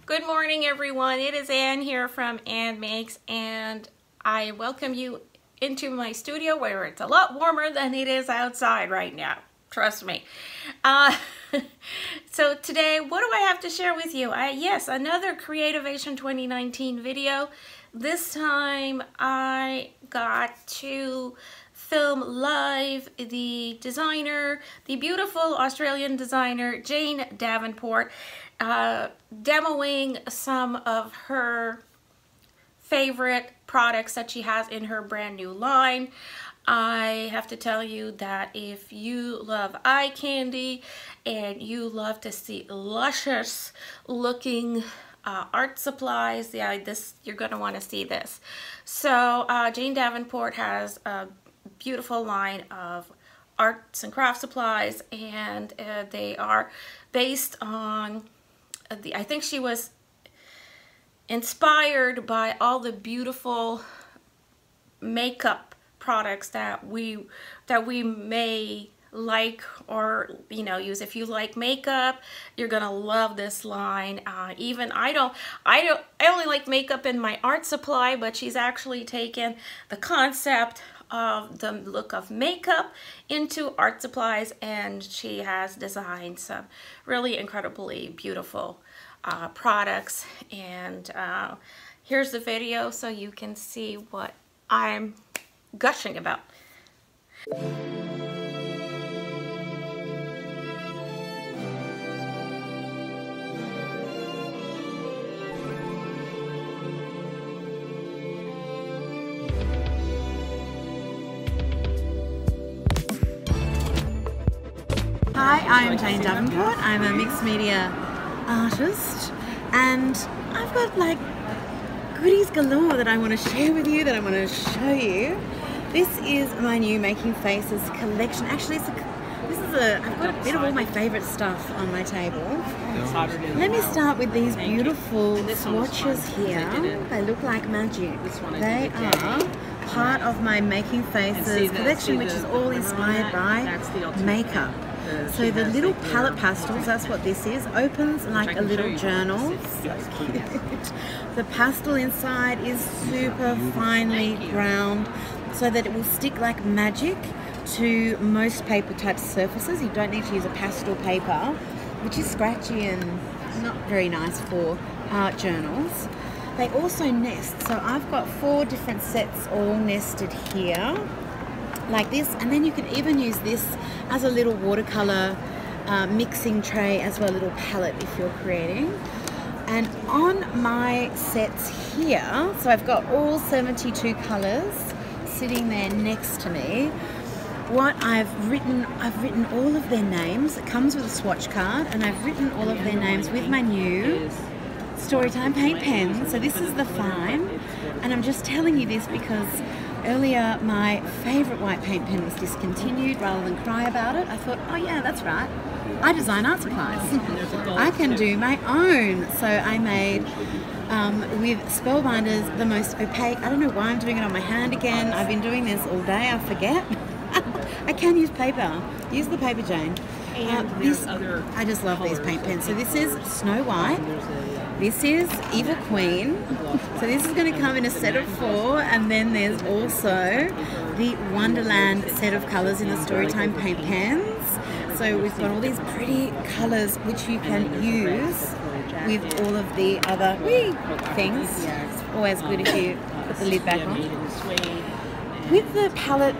Good morning, everyone. It is Ann here from Annmakes, and I welcome you into my studio where it's a lot warmer than it is outside right now. Trust me. So today, what do I have to share with you? Yes, another Creativation 2019 video. This time I got to film live the designer, the beautiful Australian designer Jane Davenport, demoing some of her favorite products that she has in her brand new line. I have to tell you that if you love eye candy and you love to see luscious looking art supplies, you're going to want to see this. So Jane Davenport has a beautiful line of arts and craft supplies, and they are based on I think she was inspired by all the beautiful makeup products that we may like or use. If you like makeup, you're gonna love this line. Even I only like makeup in my art supply, but she's actually taken the concept of the look of makeup into art supplies, and she has designed some really incredibly beautiful products. And here's the video so you can see what I'm gushing about. Hi, I'm Jane Davenport. I'm a mixed media artist, and I've got like goodies galore that I want to share with you, that I want to show you. This is my new Making Faces collection. Actually, I've got a bit of all my favorite stuff on my table. Let me start with these beautiful swatches here. They look like magic. They are part of my Making Faces collection, which is all inspired by makeup. So the little palette pastels, that's what this is, opens like a little journal. So cute. The pastel inside is super finely ground so that it will stick like magic to most paper type surfaces. You don't need to use a pastel paper, which is scratchy and not very nice for art journals. They also nest, so I've got 4 different sets all nested here like this, and then you can even use this as a little watercolor mixing tray as well, a little palette if you're creating. And on my sets here, so I've got all 72 colors sitting there next to me. What I've written all of their names. It comes with a swatch card, and I've written all of their names with my new Storytime paint pen. So this is the fine, and I'm just telling you this because earlier my favorite white paint pen was discontinued. Rather than cry about it, I thought, oh yeah, that's right, I design art supplies. I can do my own. So I made with Spellbinders the most opaque, I don't know why I'm doing it on my hand again. I've been doing this all day, I forget. I can use paper. Use the paper, Jane. I just love these paint pens. So this is Snow White. This is Evil Queen. So this is going to come in a set of 4, and then there's also the Wonderland set of colours in the Storytime paint pens. So we've got all these pretty colours which you can use with all of the other things. It's always good if you put the lid back on. With the palette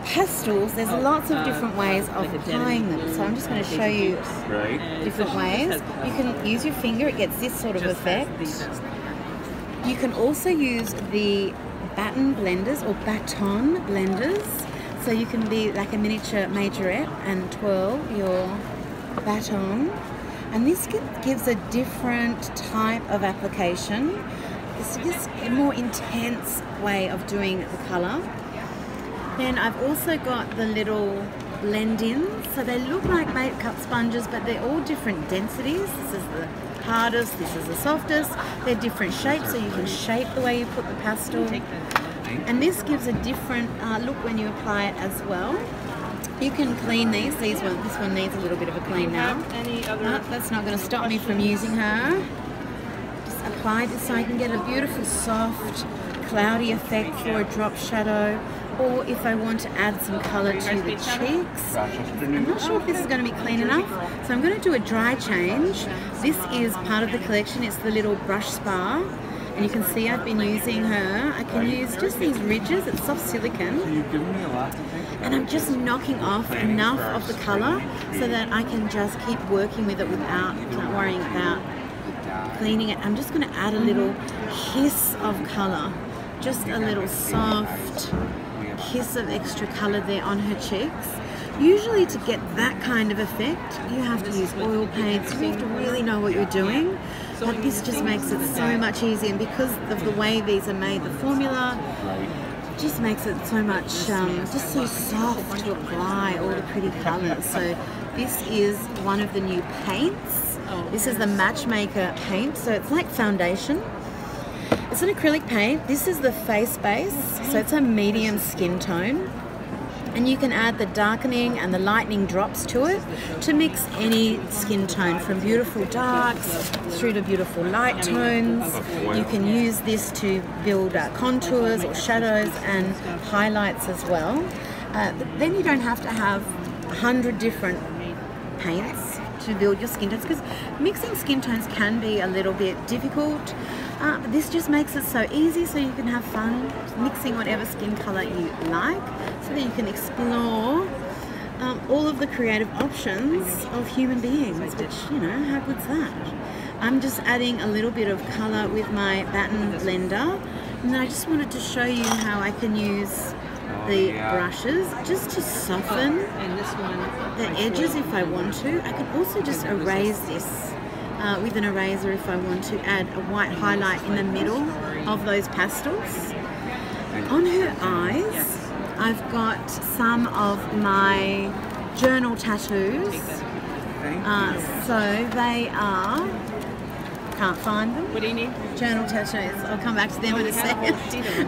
pastels, there's lots of different ways of applying them. So I'm just going to show you different ways. You can use your finger, it gets this sort of effect. You can also use the baton blenders or baton blenders. So you can be like a miniature majorette and twirl your baton. And this gives a different type of application. It's just a more intense way of doing the colour. Then I've also got the little blend-ins. So they look like makeup sponges, but they're all different densities. This is the hardest, this is the softest. They're different shapes, so you can shape the way you put the pastel. And this gives a different look when you apply it as well. You can clean these. This one needs a little bit of a clean now. That's not going to stop me from using her. apply this so I can get a beautiful soft cloudy effect for a drop shadow, or if I want to add some colour to the cheeks. I'm not sure if this is going to be clean enough, so I'm going to do a dry change. This is part of the collection. It's the little brush spa, and you can see I've been using her. I can use just these ridges. It's soft silicone, and I'm just knocking off enough of the colour so that I can just keep working with it without worrying about cleaning it. I'm just going to add a little hiss of colour, just a little soft hiss of extra colour there on her cheeks. Usually to get that kind of effect, you have to use oil paints, you have to really know what you're doing, but this just makes it so much easier, and because of the way these are made, the formula just makes it so much, just so soft to apply all the pretty colours. So this is one of the new paints. This is the Matchmaker paint, so it's like foundation. It's an acrylic paint. This is the face base, so it's a medium skin tone. And you can add the darkening and the lightening drops to it to mix any skin tone, from beautiful darks through to beautiful light tones. You can use this to build contours or shadows and highlights as well. Then you don't have to have 100 different paints to build your skin tones, because mixing skin tones can be a little bit difficult. But this just makes it so easy, so you can have fun mixing whatever skin colour you like, so that you can explore all of the creative options of human beings, which, you know, how good's that? I'm just adding a little bit of colour with my baton blender, and then I just wanted to show you how I can use the brushes just to soften the edges if I want to. I can also just erase this with an eraser if I want to add a white highlight in the middle of those pastels. On her eyes, I've got some of my journal tattoos. So they are, can't find them. What do you need? Journal tattoos. I'll come back to them in a second.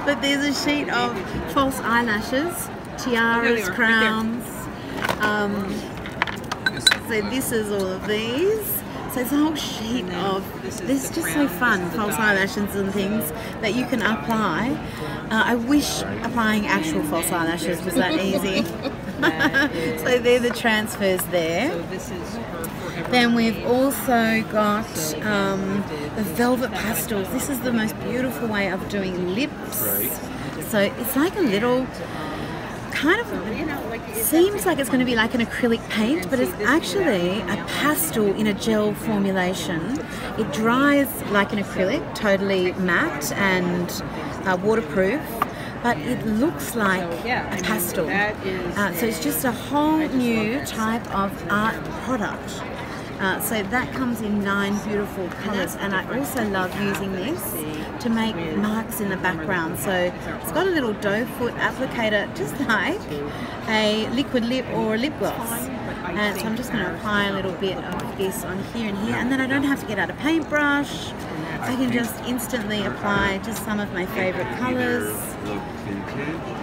But there's a sheet of false eyelashes, tiaras, crowns. So this is all of these. So it's a whole sheet of, this is just so fun, false eyelashes and things that you can apply. I wish applying actual false eyelashes was that easy. So they're the transfers there. Then we've also got the velvet pastels. This is the most beautiful way of doing lips. So it's like a little, kind of seems like it's going to be like an acrylic paint, but it's actually a pastel in a gel formulation. It dries like an acrylic, totally matte and waterproof, but it looks like a pastel. So it's just a whole new type of art product. So that comes in 9 beautiful colours, and I also love using this to make marks in the background. So it's got a little doe foot applicator, just like a liquid lip or a lip gloss. And so I'm just going to apply a little bit of this on here and here, and then I don't have to get out a paintbrush. I can just instantly apply just some of my favourite colours,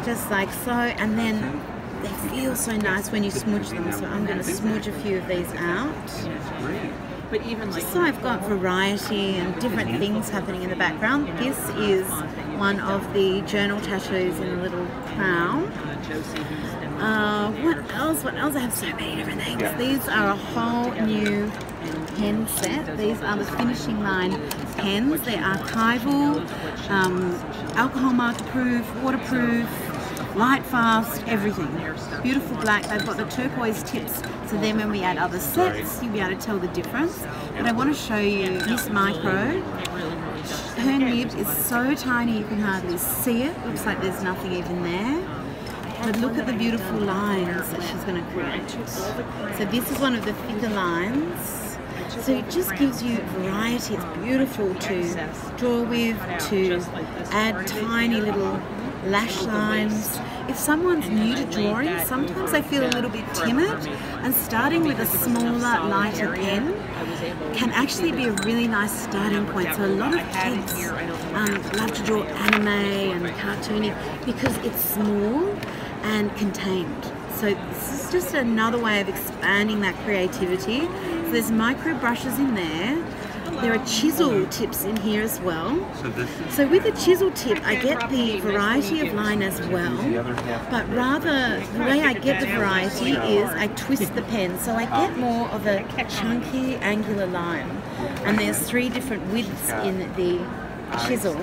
just like so, and then they feel so nice when you smudge them, so I'm going to smudge a few of these out. Just so I've got variety and different things happening in the background. This is one of the journal tattoos in a little crown. What else? What else? I have so many different things. These are a whole new pen set. These are the finishing line pens. They're archival, alcohol marker proof, waterproof, light fast, everything. Beautiful black. They've got the turquoise tips, so then when we add other sets, you'll be able to tell the difference. But I want to show you Miss Micro. Her nib is so tiny you can hardly see it. Looks like there's nothing even there. But look at the beautiful lines that she's going to create. So this is one of the thicker lines. So it just gives you variety. It's beautiful to draw with, to add tiny little lash lines. If someone's new to drawing, sometimes they feel a little bit timid, and starting with a smaller, lighter pen can actually be a really nice starting point. So a lot of kids love to draw anime and cartooning because it's small and contained. So this is just another way of expanding that creativity. So there's micro brushes in there. there are chisel tips in here as well. So with the chisel tip, I get the variety of line as well, but rather the way I get the variety is I twist the pen, so I get more of a chunky angular line. And there's 3 different widths in the chisel.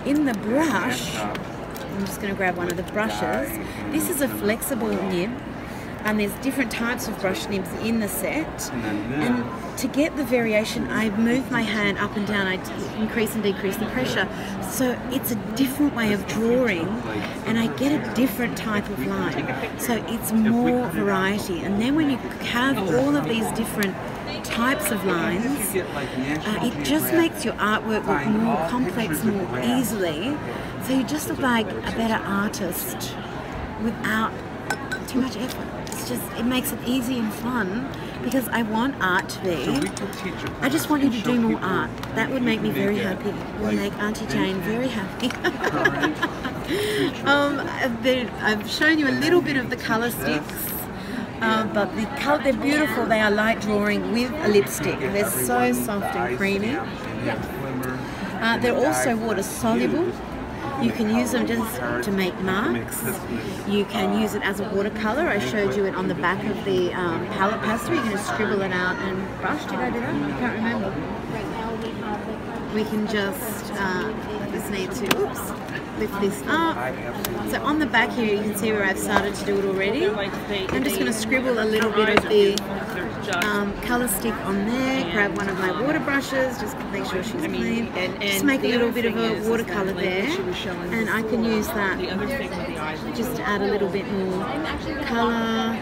In the brush, I'm just going to grab one of the brushes. This is a flexible nib, and there's different types of brush nibs in the set. And to get the variation, I move my hand up and down, I increase and decrease the pressure. So it's a different way of drawing, and I get a different type of line. So it's more variety. And then when you have all of these different types of lines, it just makes your artwork look more complex more easily. So you just look like a better artist without too much effort. It makes it easy and fun, because I want art to be, I just want you to do more art. That would make me very happy. It would make Auntie Jane very happy. I've shown you a little bit of the colour sticks, but they're beautiful. They are light drawing with a lipstick. They're so soft and creamy. They're also water soluble. You can use them just to make marks. You can use it as a watercolor. I showed you it on the back of the palette pastel. You can just scribble it out and brush. Did I do that? I can't remember. We can just, just need to, lift this up. So on the back here you can see where I've started to do it already. I'm just going to scribble a little bit of the colour stick on there, grab one of my water brushes, just make sure she's clean, just make a little bit of a watercolour there, and I can use that just to add a little bit more colour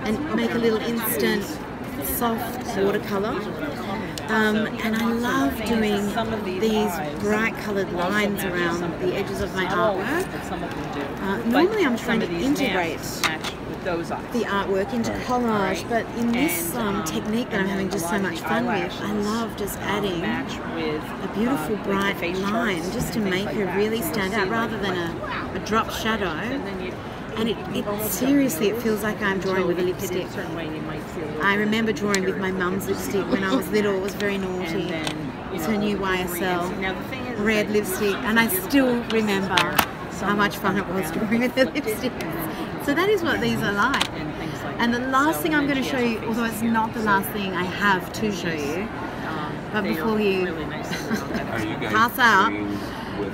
and make a little instant soft watercolour. And I love doing these bright coloured lines around the edges of my artwork. Normally I'm trying to integrate the artwork into collage, but in this technique that I'm having just so much fun with, I love just adding a beautiful bright line just to make her really stand out rather than a drop shadow. And seriously, it feels like I'm drawing with a lipstick. I remember drawing with my mum's lipstick when I was little. It was very naughty. It's her new YSL red lipstick, and I still remember how much fun it was drawing with the lipstick. So that is what these are like. And the last thing I'm going to show you, although it's not the last thing I have to show you, but before you pass out,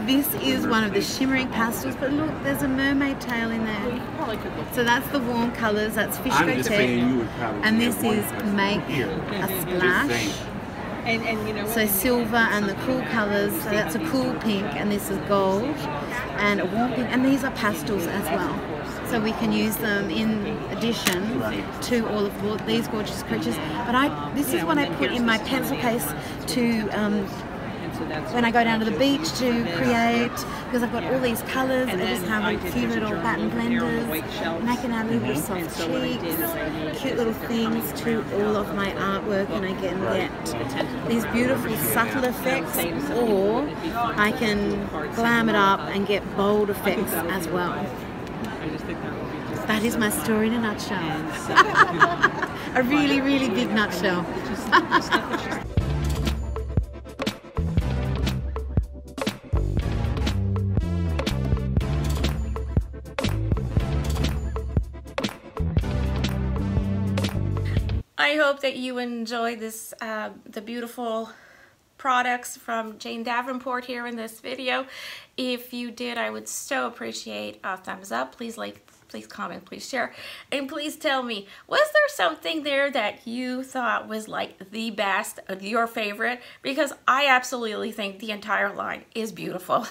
this is one of the shimmering pastels, but look, there's a mermaid tail in there. So that's the warm colours, that's Fish Cotet, and this is Make a Splash. So silver and the cool colours, so that's a cool pink, and this is gold, and a warm pink, and these are pastels as well. So we can use them in addition to all of these gorgeous creatures. But this is what I put in my pencil case to when I go down to the beach to create, because I've got all these colours. I just have a few little batten blenders, making out little soft cheeks, cute little things to all of my artwork, and I can get these beautiful subtle effects, or I can glam it up and get bold effects as well. That is my story in a nutshell. A really, really big nutshell. I hope that you enjoy this, the beautiful products from Jane Davenport here in this video. If you did, I would so appreciate a thumbs up. Please like, please comment, please share, and please tell me, was there something there that you thought was like the best, your favorite? Because I absolutely think the entire line is beautiful.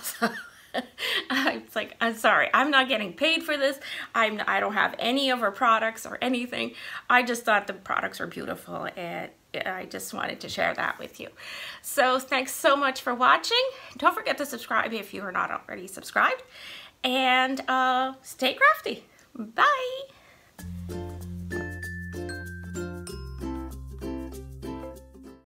It's like, I'm sorry, I'm not getting paid for this. I don't have any of her products or anything. I just thought the products were beautiful, and I just wanted to share that with you. So thanks so much for watching. Don't forget to subscribe if you are not already subscribed, and stay crafty. Bye.